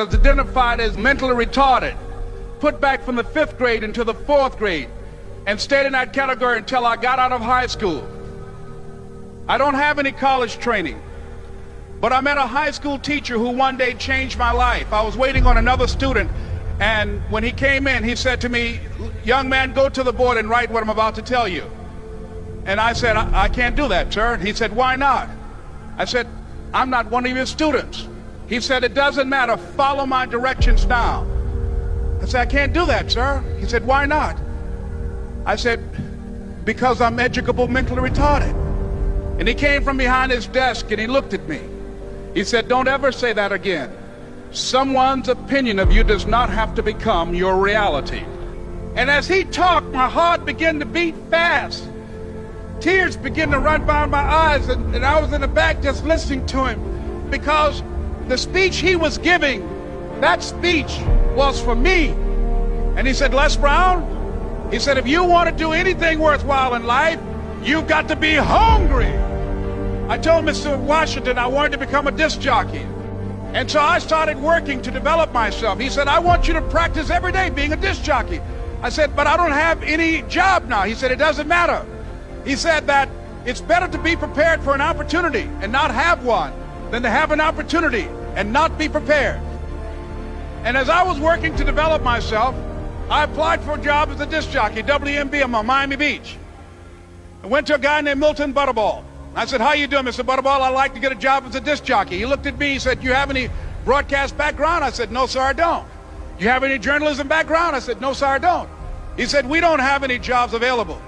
was identified as mentally retarded, put back from the 5th grade into the 4th grade, and stayed in that category until I got out of high school. I don't have any college training, but I met a high school teacher who one day changed my life. I was waiting on another student, and when he came in, he said to me, "Young man, go to the board and write what I'm about to tell you." And I said, I can't do that, sir. He said, "Why not?" I said, "I'm not one of your students." He said, "It doesn't matter. Follow my directions now." I said, "I can't do that, sir." He said, "Why not?" I said, "Because I'm educable mentally retarded." And he came from behind his desk and he looked at me. He said, "Don't ever say that again. Someone's opinion of you does not have to become your reality." And as he talked, my heart began to beat fast. Tears began to run down my eyes, and I was in the back just listening to him, because the speech he was giving, that speech was for me. And he said, "Les Brown," he said, "if you want to do anything worthwhile in life, you've got to be hungry." I told Mr. Washington I wanted to become a disc jockey. And so I started working to develop myself. He said, "I want you to practice every day being a disc jockey." I said, "But I don't have any job now." He said, "It doesn't matter." He said that it's better to be prepared for an opportunity and not have one than to have an opportunity and not be prepared. And as I was working to develop myself, I applied for a job as a disc jockey, WMBM on Miami Beach. I went to a guy named Milton Butterball. I said, "How you doing, Mr. Butterball? I'd like to get a job as a disc jockey." He looked at me, he said, "You have any broadcast background?" I said, "No, sir, I don't." "You have any journalism background?" I said, "No, sir, I don't." He said, "We don't have any jobs available."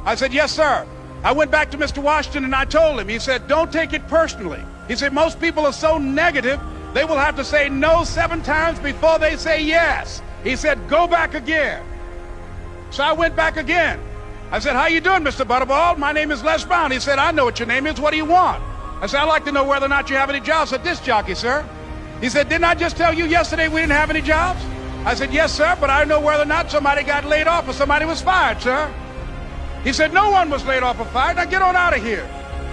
I said, "Yes, sir." I went back to Mr. Washington and I told him. He said, "Don't take it personally." He said, "Most people are so negative, they will have to say no 7 times before they say yes." He said, "Go back again." So I went back again. I said, "How you doing, Mr. Butterball? My name is Les Brown." He said, "I know what your name is. What do you want?" I said, "I'd like to know whether or not you have any jobs at disc jockey, sir." He said, "Didn't I just tell you yesterday we didn't have any jobs?" I said, "Yes, sir, but I know whether or not somebody got laid off or somebody was fired, sir." He said, "No one was laid off or fired. Now get on out of here."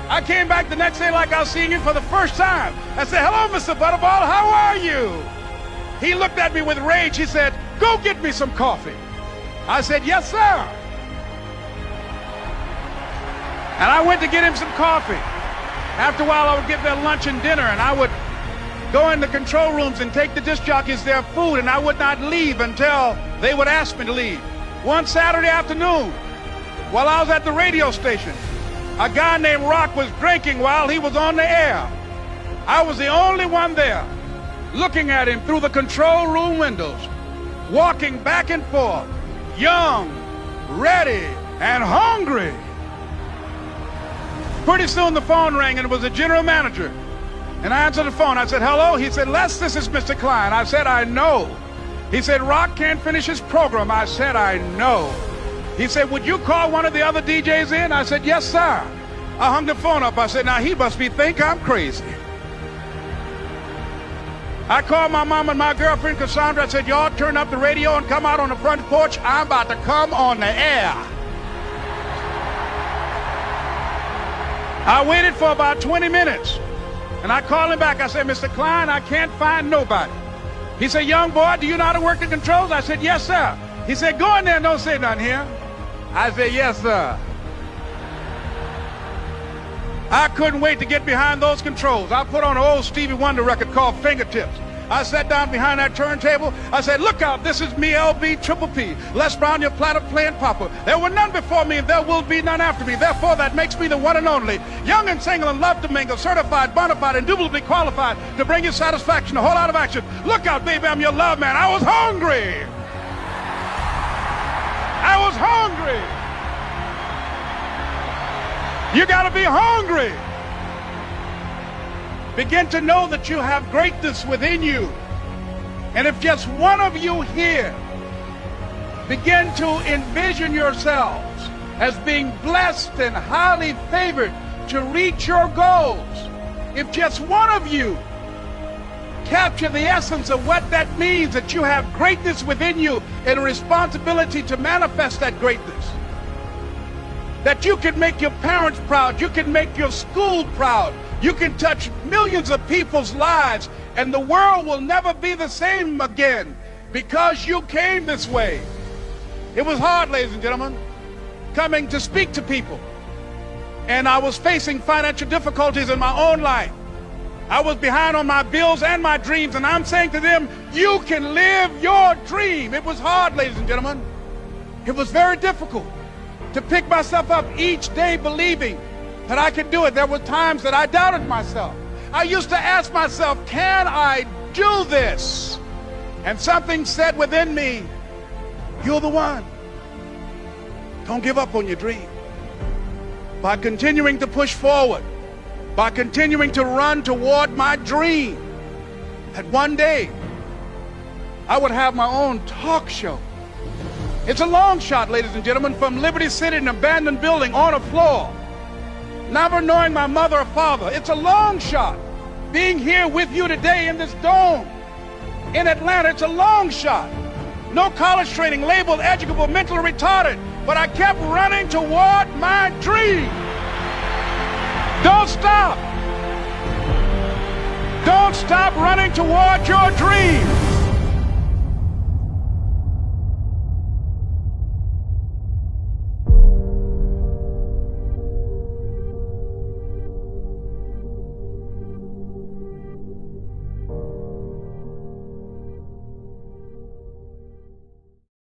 I came back the next day like I was seeing you for the first time. I said, "Hello, Mr. Butterball, how are you?" He looked at me with rage. He said, "Go get me some coffee." I said, "Yes, sir." And I went to get him some coffee. After a while, I would get their lunch and dinner, and I would go in the control rooms and take the disc jockeys their food, and I would not leave until they would ask me to leave. One Saturday afternoon, while I was at the radio station, a guy named Rock was drinking while he was on the air. I was the only one there, looking at him through the control room windows, walking back and forth, young, ready, and hungry. Pretty soon the phone rang, and it was the general manager. And I answered the phone. I said, "Hello?" He said, "Les, this is Mr. Klein." I said, "I know." He said, "Rock can't finish his program." I said, "I know." He said, "Would you call one of the other DJs in?" I said, "Yes, sir." I hung the phone up. I said, "Now he must think I'm crazy." I called my mom and my girlfriend, Cassandra. I said, "Y'all turn up the radio and come out on the front porch. I'm about to come on the air." I waited for about 20 minutes, and I called him back. I said, "Mr. Klein, I can't find nobody." He said, "Young boy, do you know how to work the controls?" I said, "Yes, sir." He said, "Go in there and don't say nothing here." I said, "Yes, sir." I couldn't wait to get behind those controls. I put on an old Stevie Wonder record called Fingertips. I sat down behind that turntable. I said, "Look out, this is me, LB Triple P, Les Brown, your platter playing papa. There were none before me and there will be none after me. Therefore, that makes me the one and only. Young and single and love to mingle, certified, bona fide, indubitably qualified to bring you satisfaction, a whole lot of action. Look out, baby, I'm your love man." I was hungry. I was hungry. You got to be hungry. Begin to know that you have greatness within you. And if just one of you here begin to envision yourselves as being blessed and highly favored to reach your goals, if just one of you capture the essence of what that means, that you have greatness within you and a responsibility to manifest that greatness, that you can make your parents proud, you can make your school proud, you can touch millions of people's lives And the world will never be the same again because you came this way. It was hard, ladies and gentlemen, coming to speak to people. And I was facing financial difficulties in my own life. I was behind on my bills and my dreams, and I'm saying to them, you can live your dream. It was hard, ladies and gentlemen. It was very difficult to pick myself up each day believing that I could do it. There were times that I doubted myself. I used to ask myself, can I do this? And something said within me, you're the one. Don't give up on your dream. By continuing to push forward, by continuing to run toward my dream, that one day I would have my own talk show. It's a long shot, ladies and gentlemen, from Liberty City, an abandoned building on a floor, never knowing my mother or father. It's a long shot. Being here with you today in this dome in Atlanta, it's a long shot. No college training, labeled educable, mentally retarded, but I kept running toward my dream. Don't stop. Don't stop running toward your dream.